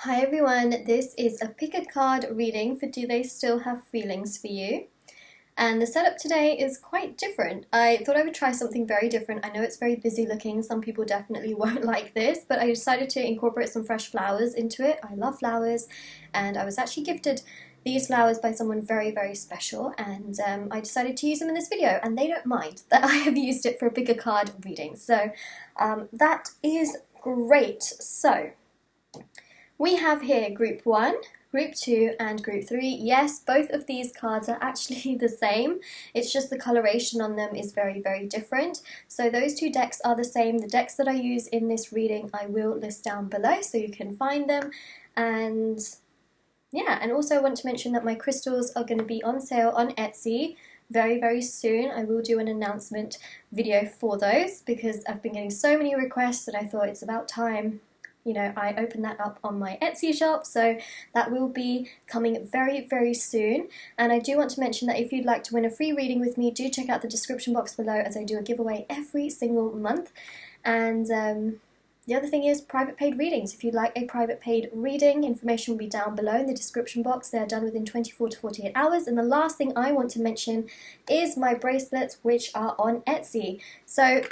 Hi everyone, this is a pick a card reading for Do They Still Have Feelings for You? And the setup today is quite different. I thought I would try something very different. I know it's very busy looking, some people definitely won't like this, but I decided to incorporate some fresh flowers into it. I love flowers, and I was actually gifted these flowers by someone very, very special, and I decided to use them in this video, and they don't mind that I have used it for a pick a card reading. So that is great. So we have here Group 1, Group 2 and Group 3. Yes, both of these cards are actually the same. It's just the coloration on them is very, very different. So those two decks are the same. The decks that I use in this reading I will list down below so you can find them. And yeah, and also I want to mention that my crystals are going to be on sale on Etsy very, very soon. I will do an announcement video for those because I've been getting so many requests that I thought it's about time I opened that up on my Etsy shop, so that will be coming very, very soon. And I do want to mention that if you'd like to win a free reading with me, do check out the description box below as I do a giveaway every single month. And the other thing is private paid readings. If you'd like a private paid reading, information will be down below in the description box. They are done within 24 to 48 hours. And the last thing I want to mention is my bracelets, which are on Etsy. So,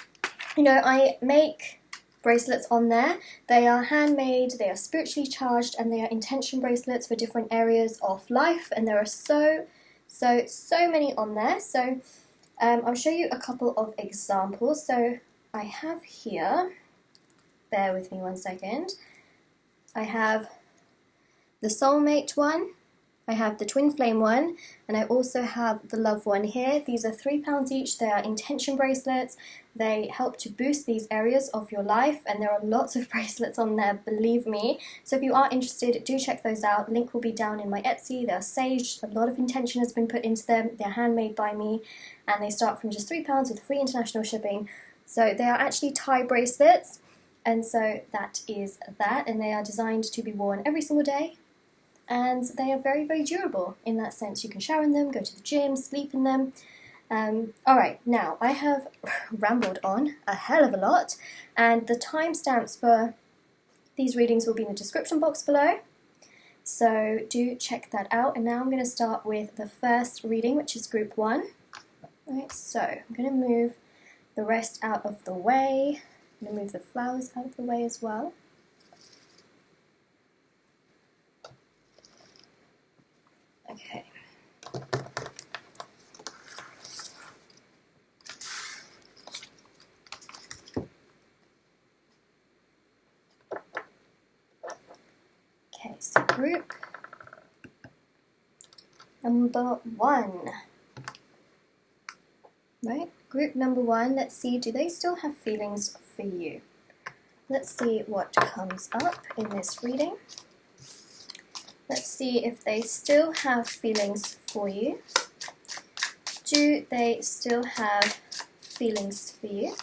I make bracelets on there. They are handmade, they are spiritually charged, and they are intention bracelets for different areas of life, and there are so many on there. So I'll show you a couple of examples. So I have here, bear with me one second, I have the soulmate one, I have the twin flame one, and I also have the love one here. These are £3 each. They are intention bracelets. They help to boost these areas of your life, and there are lots of bracelets on there, believe me. So if you are interested, do check those out. Link will be down in my Etsy. They're saged. A lot of intention has been put into them. They're handmade by me, and they start from just £3 with free international shipping. So they are actually Thai bracelets, and so that is that, and they are designed to be worn every single day. And they are very, very durable in that sense. You can shower in them, go to the gym, sleep in them. Alright, now I have rambled on a hell of a lot, and the timestamps for these readings will be in the description box below. So do check that out. And now I'm going to start with the first reading, which is Group 1. Alright, so I'm going to move the rest out of the way. I'm going to move the flowers out of the way as well. Okay. Okay, so group number 1. Right? Group number 1, let's see, do they still have feelings for you? Let's see what comes up in this reading. Let's see if they still have feelings for you. Do they still have feelings for you?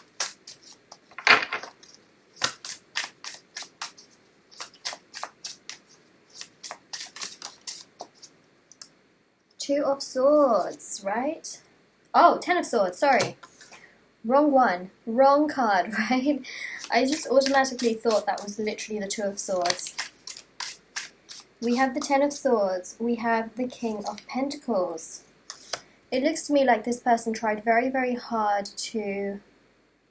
Two of Swords, right? Oh, Ten of Swords, sorry. Wrong one, wrong card, right? I just automatically thought that was literally the Two of Swords. We have the Ten of Swords, we have the King of Pentacles. It looks to me like this person tried very, very hard to,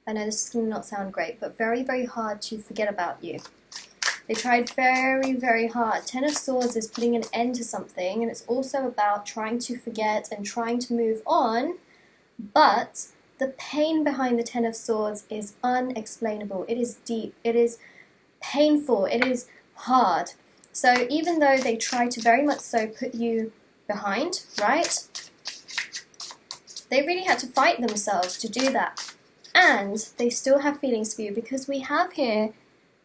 I know this is going to not sound great, but very, very hard to forget about you. They tried very, very hard. Ten of Swords is putting an end to something, and it's also about trying to forget and trying to move on, but the pain behind the Ten of Swords is unexplainable. It is deep, it is painful, it is hard. So even though they try to very much so put you behind, right, they really had to fight themselves to do that. And they still have feelings for you because we have here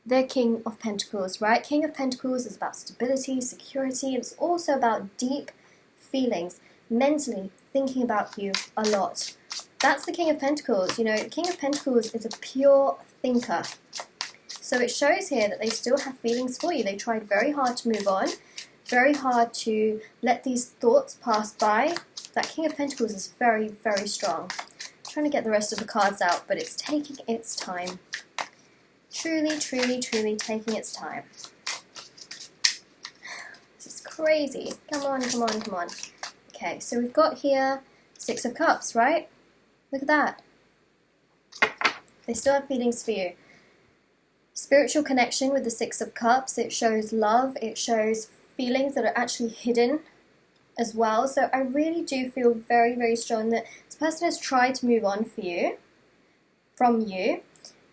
the King of Pentacles, right? King of Pentacles is about stability, security. It's also about deep feelings, mentally thinking about you a lot. That's the King of Pentacles. The King of Pentacles is a pure thinker. So it shows here that they still have feelings for you. They tried very hard to move on, very hard to let these thoughts pass by. That King of Pentacles is very, very strong. I'm trying to get the rest of the cards out, but it's taking its time. Truly, truly, truly taking its time. crazy. Come on, come on, come on. Okay, so we've got here Six of Cups, right? Look at that. They still have feelings for you. Spiritual connection with the Six of Cups. It shows love. It shows feelings that are actually hidden as well. So I really do feel very, very strong that this person has tried to move on from you,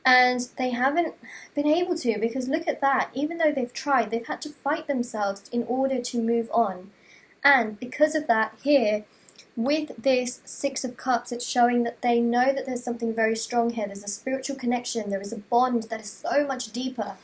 and they haven't been able to, because look at that. Even though they've tried, they've had to fight themselves in order to move on. And because of that, here, with this Six of Cups, it's showing that they know that there's something very strong here. There's a spiritual connection. There is a bond that is so much deeper.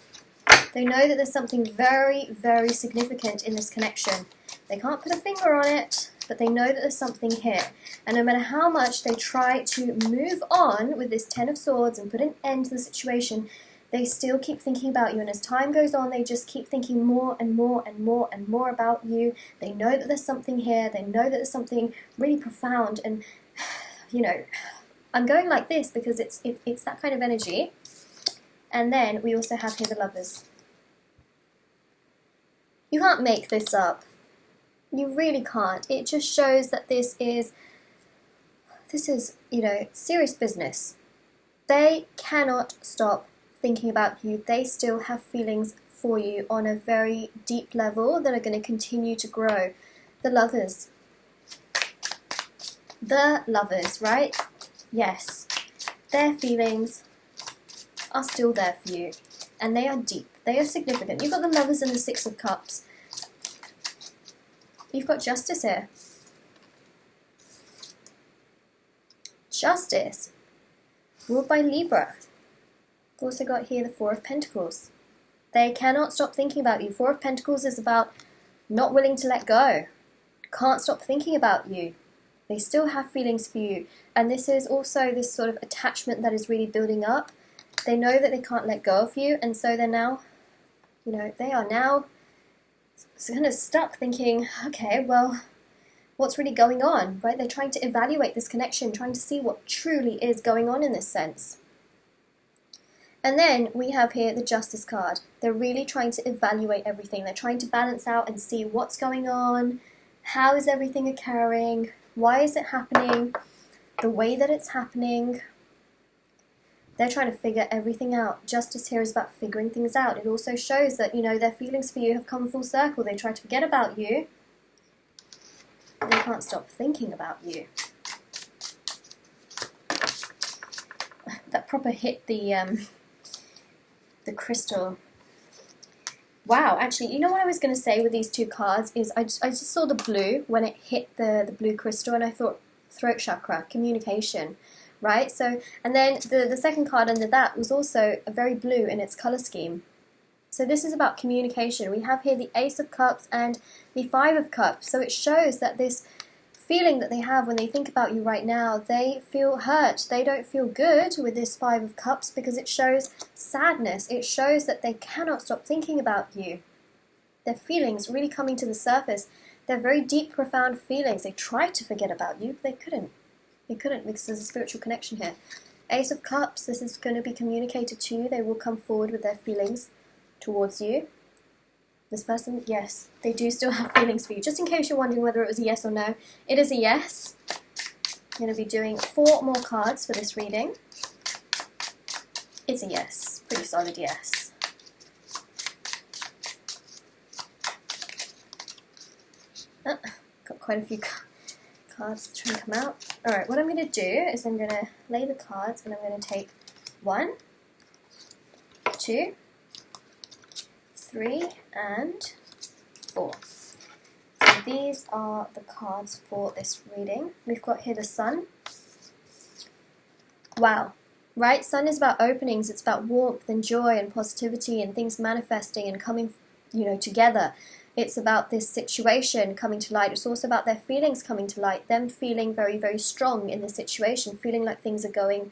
They know that there's something very, very significant in this connection. They can't put a finger on it, but they know that there's something here. And no matter how much they try to move on with this Ten of Swords and put an end to the situation, they still keep thinking about you. And as time goes on, they just keep thinking more and more and more and more about you. They know that there's something here. They know that there's something really profound. And, you know, I'm going like this because it's that kind of energy. And then we also have here the Lovers. You can't make this up. You really can't. It just shows that this is, you know, serious business. They cannot stop thinking about you. They still have feelings for you on a very deep level that are going to continue to grow. The Lovers. The Lovers, right? Yes. Their feelings are still there for you. And they are deep. They are significant. You've got the Lovers and the Six of Cups. You've got Justice here. Justice. Ruled by Libra. We've also got here the Four of Pentacles. They cannot stop thinking about you. Four of Pentacles is about not willing to let go. Can't stop thinking about you. They still have feelings for you. And this is also this sort of attachment that is really building up. They know that they can't let go of you. And so they're now, you know, they are now kind of stuck thinking, okay, well, what's really going on, right? They're trying to evaluate this connection, trying to see what truly is going on in this sense. And then we have here the Justice card. They're really trying to evaluate everything. They're trying to balance out and see what's going on, how is everything occurring, why is it happening, the way that it's happening. They're trying to figure everything out. Justice here is about figuring things out. It also shows that, you know, their feelings for you have come full circle. They try to forget about you. They can't stop thinking about you. That proper hit the crystal. Wow, actually, you know what I was going to say with these two cards is I just saw the blue when it hit the blue crystal, and I thought throat chakra, communication, right? So, and then the second card under that was also a very blue in its color scheme. So this is about communication. We have here the Ace of Cups and the Five of Cups. So it shows that this feeling that they have when they think about you right now, they feel hurt. They don't feel good with this Five of Cups because it shows sadness. It shows that they cannot stop thinking about you. Their feelings really coming to the surface. They're very deep, profound feelings. They tried to forget about you, but they couldn't. They couldn't because there's a spiritual connection here. Ace of Cups, this is going to be communicated to you. They will come forward with their feelings towards you. This person, yes, they do still have feelings for you. Just in case you're wondering whether it was a yes or no, it is a yes. I'm going to be doing 4 more cards for this reading. It's a yes, pretty solid yes. Got quite a few cards to try and come out. Alright, what I'm going to do is I'm going to lay the cards and I'm going to take 1, 2, 3 and 4. So these are the cards for this reading. We've got here the Sun. Wow, right? Sun is about openings. It's about warmth and joy and positivity and things manifesting and coming, you know, together. It's about this situation coming to light. It's also about their feelings coming to light, them feeling very, very strong in the situation, feeling like things are going,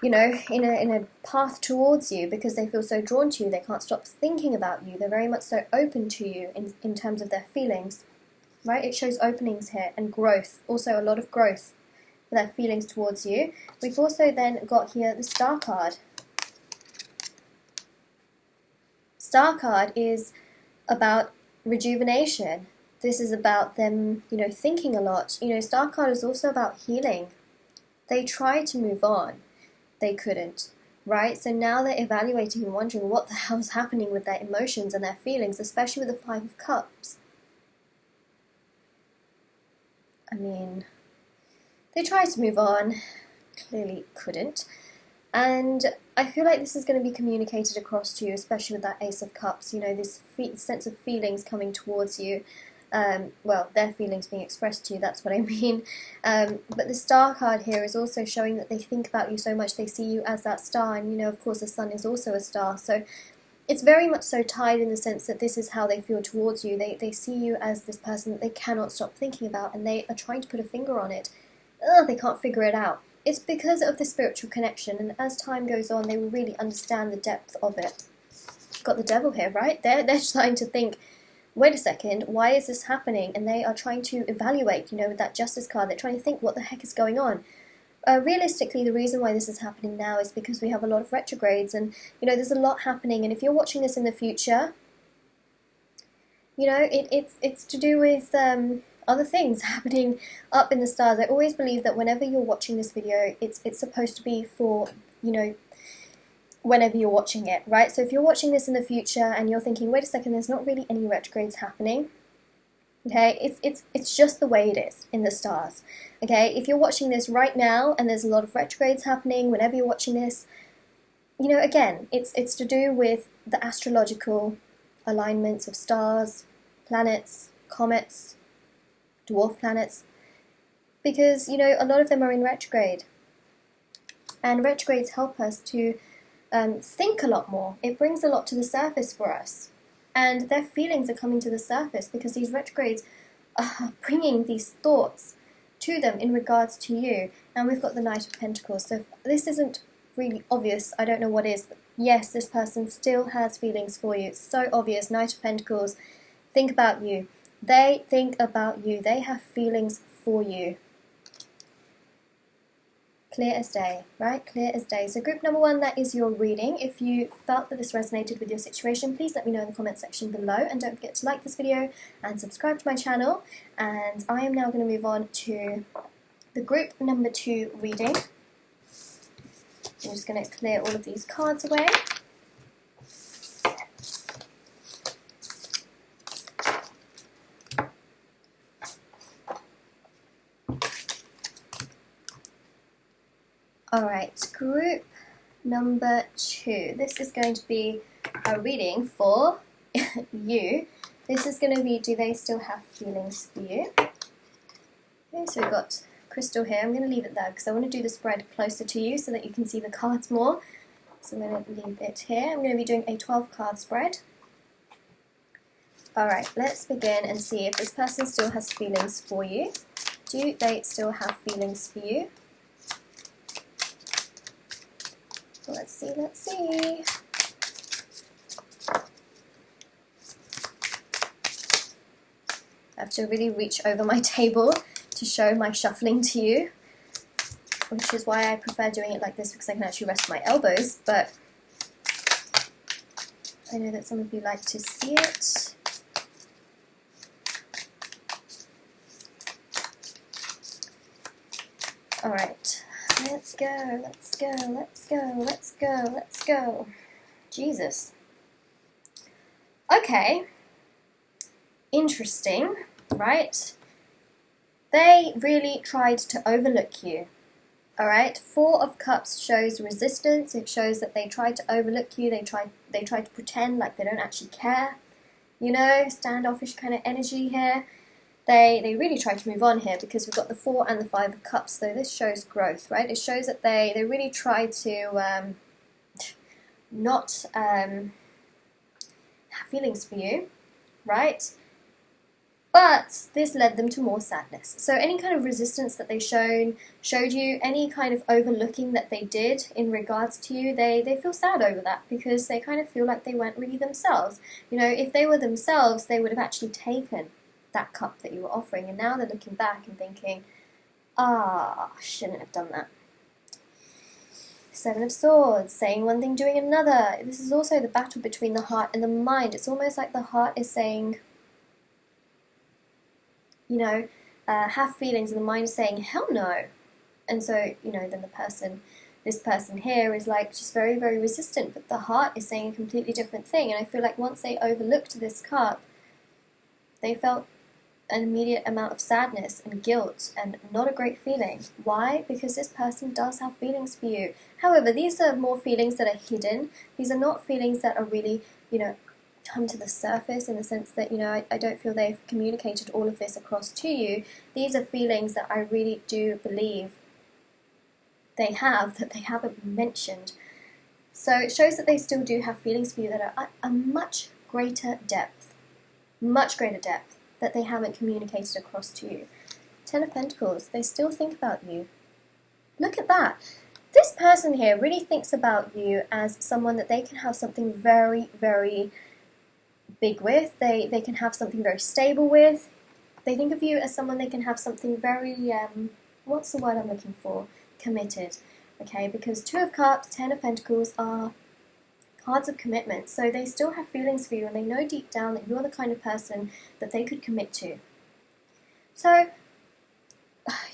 you know, in a path towards you because they feel so drawn to you. They can't stop thinking about you. They're very much so open to you in terms of their feelings, right? It shows openings here and growth, also a lot of growth for their feelings towards you. We've also then got here the Star card. Star card is about rejuvenation. This is about them, thinking a lot. Star card is also about healing. They tried to move on. They couldn't, right? So now they're evaluating and wondering what the hell's happening with their emotions and their feelings, especially with the Five of Cups. I mean, they tried to move on, clearly couldn't. And I feel like this is going to be communicated across to you, especially with that Ace of Cups, this sense of feelings coming towards you. Well, their feelings being expressed to you, that's what I mean. But the Star card here is also showing that they think about you so much, they see you as that star, and of course the Sun is also a star, so it's very much so tied in the sense that this is how they feel towards you. They see you as this person that they cannot stop thinking about, and they are trying to put a finger on it. They can't figure it out. It's because of the spiritual connection, and as time goes on, they will really understand the depth of it. Got the Devil here, right? They're trying to think, wait a second, why is this happening? And they are trying to evaluate, with that Justice card. They're trying to think, what the heck is going on? Realistically, the reason why this is happening now is because we have a lot of retrogrades, and, there's a lot happening. And if you're watching this in the future, it's to do with other things happening up in the stars. I always believe that whenever you're watching this video, it's supposed to be for, whenever you're watching it, right? So if you're watching this in the future and you're thinking, wait a second, there's not really any retrogrades happening, okay, it's just the way it is in the stars, okay? If you're watching this right now and there's a lot of retrogrades happening, whenever you're watching this, again, it's to do with the astrological alignments of stars, planets, comets, dwarf planets, because, a lot of them are in retrograde, and retrogrades help us to think a lot more. It brings a lot to the surface for us, and their feelings are coming to the surface because these retrogrades are bringing these thoughts to them in regards to you. And we've got the Knight of Pentacles, so if this isn't really obvious, I don't know what is, but yes, this person still has feelings for you. It's so obvious. Knight of Pentacles, think about you. They think about you. They have feelings for you. Clear as day, right? Clear as day. So group number 1, that is your reading. If you felt that this resonated with your situation, please let me know in the comment section below. And don't forget to like this video and subscribe to my channel. And I am now going to move on to the group number 2 reading. I'm just going to clear all of these cards away. Alright, group number 2. This is going to be a reading for you. This is going to be, do they still have feelings for you? Okay, so we've got crystal here. I'm going to leave it there because I want to do the spread closer to you so that you can see the cards more. So I'm going to leave it here. I'm going to be doing a 12 card spread. Alright, let's begin and see if this person still has feelings for you. Do they still have feelings for you? Let's see, let's see. I have to really reach over my table to show my shuffling to you, which is why I prefer doing it like this, because I can actually rest my elbows, but I know that some of you like to see it. Alright. Let's go, let's go, let's go, let's go, let's go. Jesus. Okay. Interesting, right? They really tried to overlook you. Alright? 4 of Cups shows resistance. It shows that they tried to overlook you. They tried to pretend like they don't actually care. Standoffish kind of energy here. They really try to move on here because we've got the 4 and the 5 of Cups, so this shows growth, right? It shows that they really try to not have feelings for you, right? But this led them to more sadness. So any kind of resistance that they showed you, any kind of overlooking that they did in regards to you, they feel sad over that because they kind of feel like they weren't really themselves. If they were themselves, they would have actually taken that cup that you were offering, and now they're looking back and thinking, I shouldn't have done that. 7 of Swords, saying one thing, doing another. This is also the battle between the heart and the mind. It's almost like the heart is saying, you know, have feelings and the mind is saying, hell no. And so, you know, then this person here is like just very, very resistant, but the heart is saying a completely different thing. And I feel like once they overlooked this cup, they felt an immediate amount of sadness and guilt and not a great feeling. Why? Because this person does have feelings for you. However, these are more feelings that are hidden. These are not feelings that are really, you know, come to the surface in the sense that, you know, I don't feel they've communicated all of this across to you. These are feelings that I really do believe they have, that they haven't mentioned. So it shows that they still do have feelings for you that are at a much greater depth, that they haven't communicated across to you. Ten of Pentacles, they still think about you. Look at that. This person here really thinks about you as someone that they can have something very, very big with. They can have something very stable with. They think of you as someone they can have something very, what's the word I'm looking for? Committed. Okay, because Two of Cups, Ten of Pentacles are cards of commitment. So they still have feelings for you and they know deep down that you're the kind of person that they could commit to. So,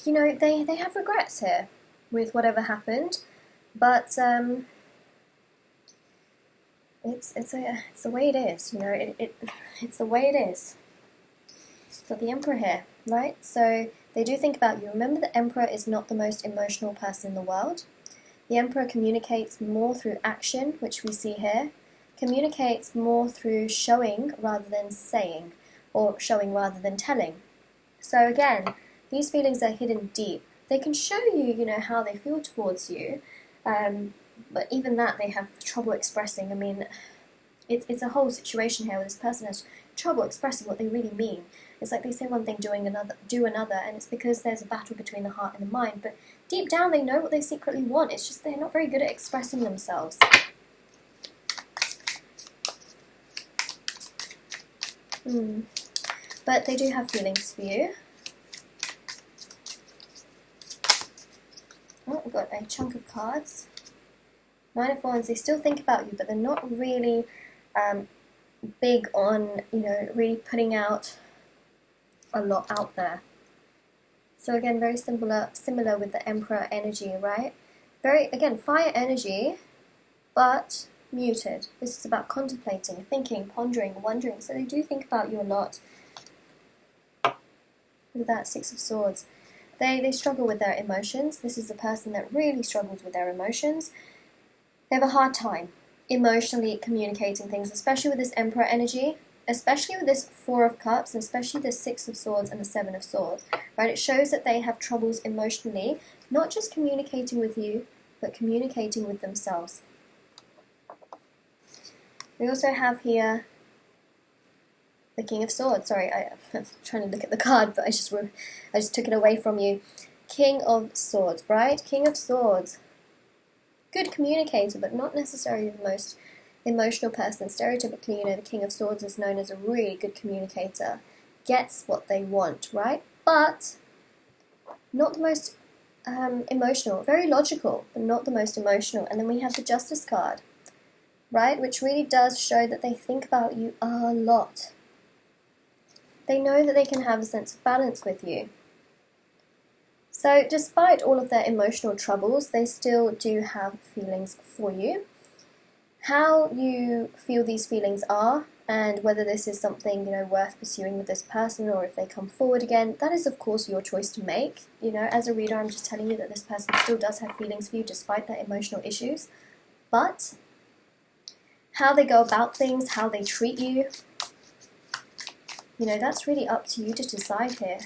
you know, they have regrets here with whatever happened, but it's the way it is, you know, it's the way it is. Got the Emperor here, right? So they do think about you. Remember, the Emperor is not the most emotional person in the world. The Emperor communicates more through action, which we see here, communicates more through showing rather than saying, or showing rather than telling. So again, these feelings are hidden deep. They can show you, you know, how they feel towards you, but even that they have trouble expressing. I mean, it's a whole situation here where this person has trouble expressing what they really mean. It's like they say one thing, do another, and it's because there's a battle between the heart and the mind. But deep down, they know what they secretly want. It's just they're not very good at expressing themselves. But they do have feelings for you. Oh, we've got a chunk of cards. Nine of Wands, they still think about you, but they're not really big on, you know, really putting out a lot out there. So again, very similar with the Emperor energy, right? Very, again, fire energy, but muted. This is about contemplating, thinking, pondering, wondering. So they do think about you a lot. Look at that, Six of Swords. They struggle with their emotions. This is a person that really struggles with their emotions. They have a hard time emotionally communicating things, especially with this Emperor energy, especially with this Four of Cups, and especially the Six of Swords and the Seven of Swords, right? It shows that they have troubles emotionally, not just communicating with you, but communicating with themselves. We also have here the King of Swords. Sorry, I'm trying to look at the card, but I just took it away from you. King of Swords, right? King of Swords. Good communicator, but not necessarily the most emotional person. Stereotypically, you know, the King of Swords is known as a really good communicator. Gets what they want, right? But not the most emotional. Very logical, but not the most emotional. And then we have the Justice card, right? Which really does show that they think about you a lot. They know that they can have a sense of balance with you. So despite all of their emotional troubles, they still do have feelings for you. How you feel these feelings are, and whether this is something, you know, worth pursuing with this person, or if they come forward again, that is of course your choice to make. You know, as a reader, I'm just telling you that this person still does have feelings for you despite their emotional issues. But how they go about things, how they treat you, you know, that's really up to you to decide here.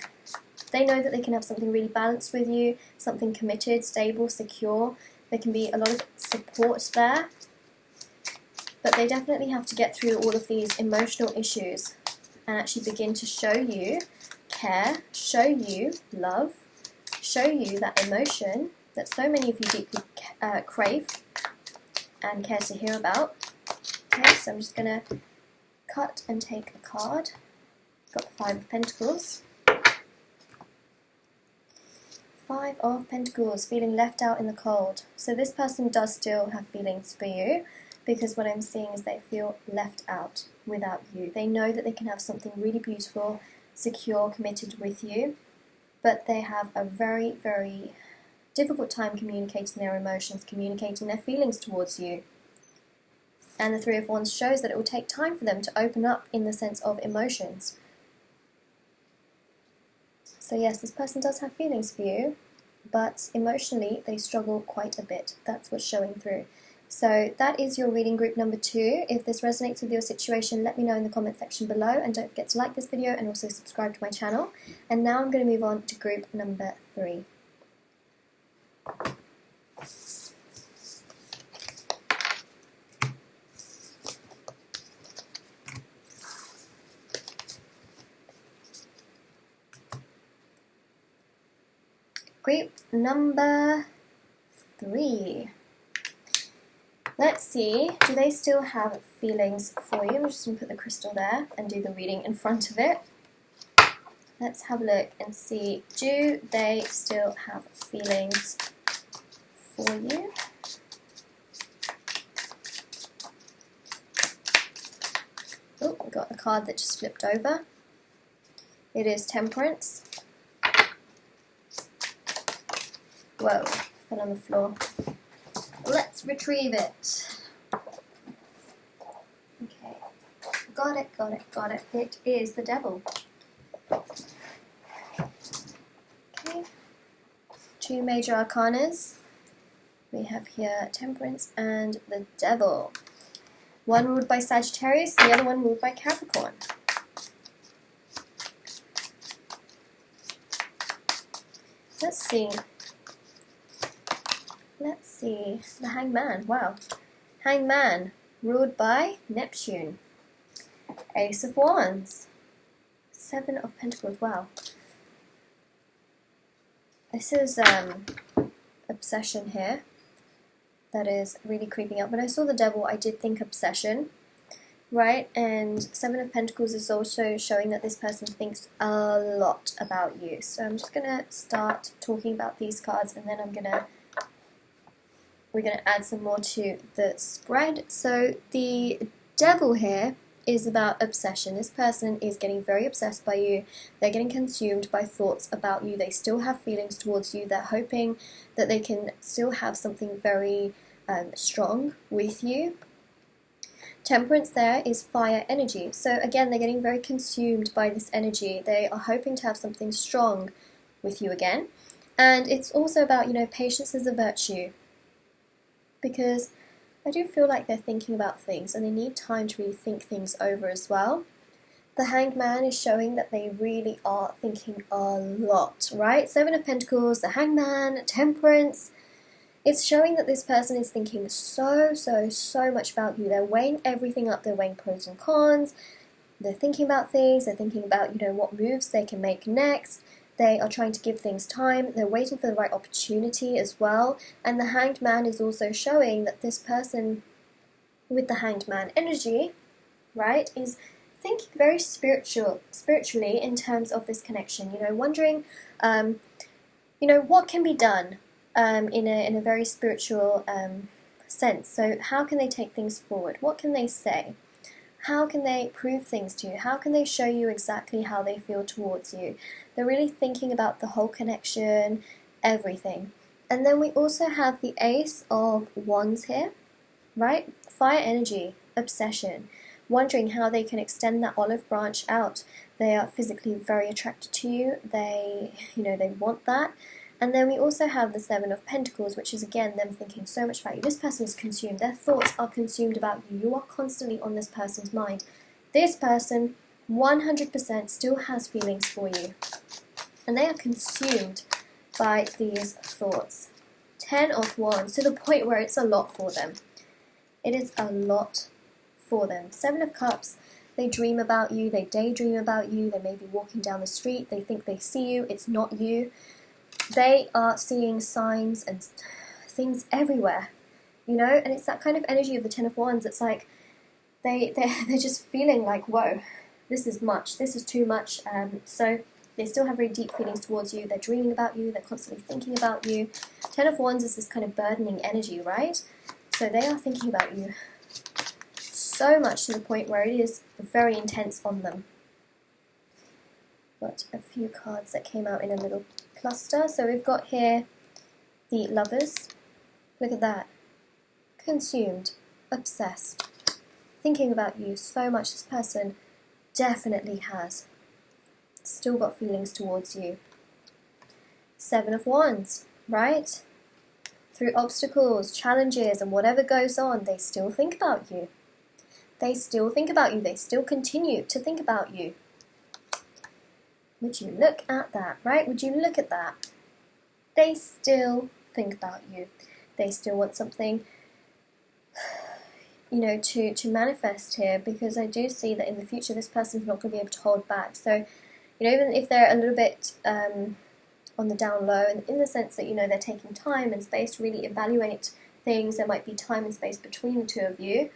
They know that they can have something really balanced with you, something committed, stable, secure. There can be a lot of support there. But they definitely have to get through all of these emotional issues and actually begin to show you care, show you love, show you that emotion that so many of you deeply crave and care to hear about. Okay, so I'm just going to cut and take a card. Got the Five of Pentacles. Five of Pentacles, feeling left out in the cold. So this person does still have feelings for you, because what I'm seeing is they feel left out without you. They know that they can have something really beautiful, secure, committed with you, but they have a very, very difficult time communicating their emotions, communicating their feelings towards you. And the Three of Wands shows that it will take time for them to open up in the sense of emotions. So yes, this person does have feelings for you, but emotionally they struggle quite a bit. That's what's showing through. So that is your reading group number 2. If this resonates with your situation, let me know in the comment section below, and don't forget to like this video and also subscribe to my channel. And now I'm going to move on to group number 3. Group number 3. Let's see, do they still have feelings for you? I'm just going to put the crystal there and do the reading in front of it. Let's have a look and see, do they still have feelings for you? Oh, we got a card that just flipped over. It is Temperance. Whoa, fell on the floor. Let's retrieve it. Okay, got it, got it, got it. It is the Devil. Okay, 2 major arcanas. We have here Temperance and the Devil. One ruled by Sagittarius, the other one ruled by Capricorn. Let's see. Let's see, the Hangman, wow. Hangman, ruled by Neptune. Ace of Wands. 7 of Pentacles, wow. This is obsession here. That is really creeping up. When I saw the Devil, I did think obsession, right? And 7 of Pentacles is also showing that this person thinks a lot about you. So I'm just going to start talking about these cards, and then we're going to add some more to the spread. So the Devil here is about obsession. This person is getting very obsessed by you. They're getting consumed by thoughts about you. They still have feelings towards you. They're hoping that they can still have something very strong with you. Temperance there is fire energy. So again, they're getting very consumed by this energy. They are hoping to have something strong with you again. And it's also about, patience is a virtue. Because I do feel like they're thinking about things and they need time to really think things over as well. The Hanged Man is showing that they really are thinking a lot, right? 7 of Pentacles, the Hanged Man, Temperance. It's showing that this person is thinking so much about you. They're weighing everything up. They're weighing pros and cons. They're thinking about things. They're thinking about, what moves they can make next. They are trying to give things time. They're waiting for the right opportunity as well. And the Hanged Man is also showing that this person with the Hanged Man energy, right, is thinking very spiritually in terms of this connection. Wondering, what can be done in a very spiritual sense. So how can they take things forward? What can they say? How can they prove things to you? How can they show you exactly how they feel towards you? They're really thinking about the whole connection, everything. And then we also have the Ace of Wands here, right? Fire energy, obsession, wondering how they can extend that olive branch out. They are physically very attracted to you. They want that. And then we also have the 7 of Pentacles, which is again them thinking so much about you. This person is consumed. Their thoughts are consumed about you. You are constantly on this person's mind. This person 100% still has feelings for you. And they are consumed by these thoughts. 10 of Wands, to the point where it's a lot for them. It is a lot for them. 7 of Cups, they dream about you. They daydream about you. They may be walking down the street. They think they see you. It's not you. They are seeing signs and things everywhere, and it's that kind of energy of the 10 of Wands. It's like they're just feeling like, whoa, this is much, this is too much. So they still have very deep feelings towards you. They're dreaming about you. They're constantly thinking about you. 10 of Wands is this kind of burdening energy, right? So they are thinking about you so much to the point where it is very intense on them. got a few cards that came out in a little cluster. So we've got here the Lovers. Look at that. Consumed, obsessed, thinking about you so much. This person definitely has still got feelings towards you. Seven of Wands, right? Through obstacles, challenges, and whatever goes on, they still think about you. They still think about you. They still continue to think about you. Would you look at that, right? Would you look at that? They still think about you. They still want something, you know, to manifest here, because I do see that in the future this person's not going to be able to hold back. So, you know, even if they're a little bit on the down low, and in the sense that, you know, they're taking time and space to really evaluate things, there might be time and space between the two of you,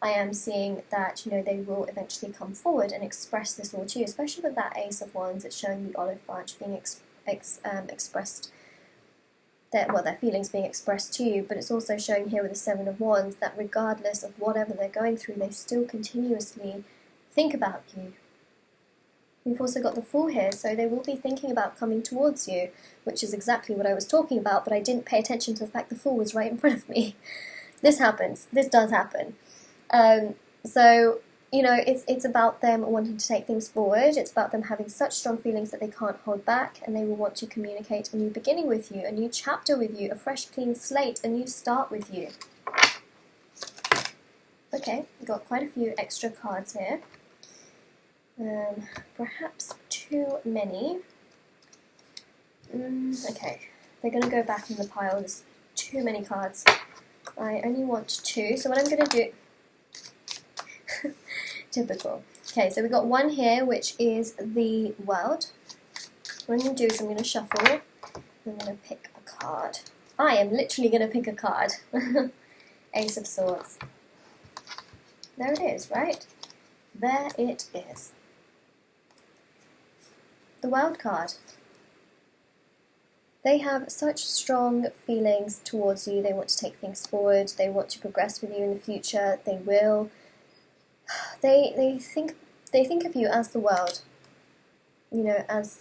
I am seeing that, you know, they will eventually come forward and express this all to you, especially with that Ace of Wands. It's showing the olive branch being expressed, their feelings being expressed to you, but it's also showing here with the Seven of Wands that regardless of whatever they're going through, they still continuously think about you. We've also got the Fool here, so they will be thinking about coming towards you, which is exactly what I was talking about, but I didn't pay attention to the fact the Fool was right in front of me. This happens. This does happen. So, you know, it's about them wanting to take things forward. It's about them having such strong feelings that they can't hold back, and they will want to communicate a new beginning with you, a new chapter with you, a fresh, clean slate, a new start with you. Okay, we've got quite a few extra cards here. Perhaps too many. Okay, they're going to go back in the pile. There's too many cards. I only want two, so what I'm going to do... Typical. Okay, so we've got one here, which is the World. What I'm going to do is I'm going to shuffle. I'm going to pick a card. I am literally going to pick a card. Ace of Swords. There it is, right? There it is. The World card. They have such strong feelings towards you. They want to take things forward. They want to progress with you in the future. They will. They think of you as the world. You know, as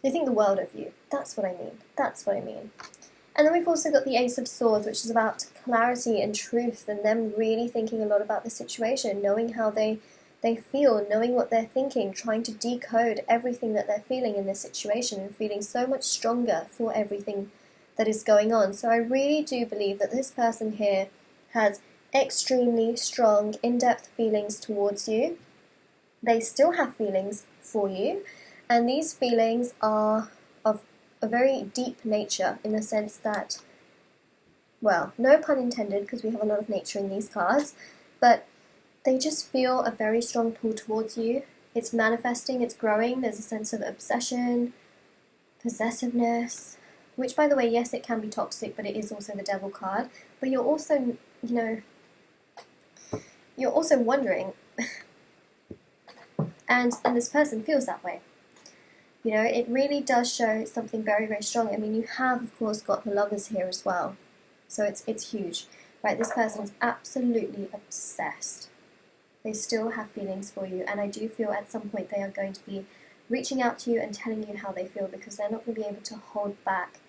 they think the world of you. That's what I mean. That's what I mean. And then we've also got the Ace of Swords, which is about clarity and truth, and them really thinking a lot about the situation, knowing how they feel, knowing what they're thinking, trying to decode everything that they're feeling in this situation, and feeling so much stronger for everything that is going on. So I really do believe that this person here has extremely strong, in-depth feelings towards you. They still have feelings for you, and these feelings are of a very deep nature, in the sense that, well, no pun intended, because we have a lot of nature in these cards, but they just feel a very strong pull towards you. It's manifesting, it's growing. There's a sense of obsession, possessiveness, which, by the way, yes, it can be toxic, but it is also the Devil card. But you're also, you know, you're also wondering, and this person feels that way. You know, it really does show something very, very strong. I mean, you have, of course, got the Lovers here as well. So it's huge, right? This person is absolutely obsessed. They still have feelings for you, and I do feel at some point they are going to be reaching out to you and telling you how they feel, because they're not going to be able to hold back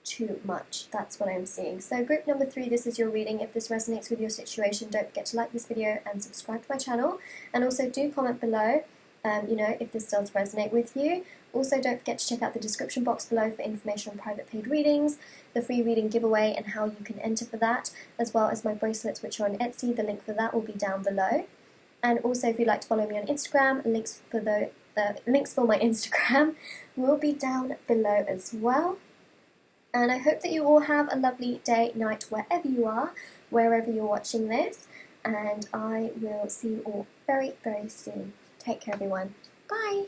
too much. That's what I'm seeing. So group number 3, this is your reading. If this resonates with your situation, don't forget to like this video and subscribe to my channel, and also do comment below, you know, if this does resonate with you. Also, don't forget to check out the description box below for information on private paid readings, the free reading giveaway and how you can enter for that, as well as my bracelets, which are on Etsy. The link for that will be down below. And also, if you'd like to follow me on Instagram, links for my Instagram will be down below as well. And I hope that you all have a lovely day, night, wherever you are, wherever you're watching this. And I will see you all very, very soon. Take care, everyone. Bye!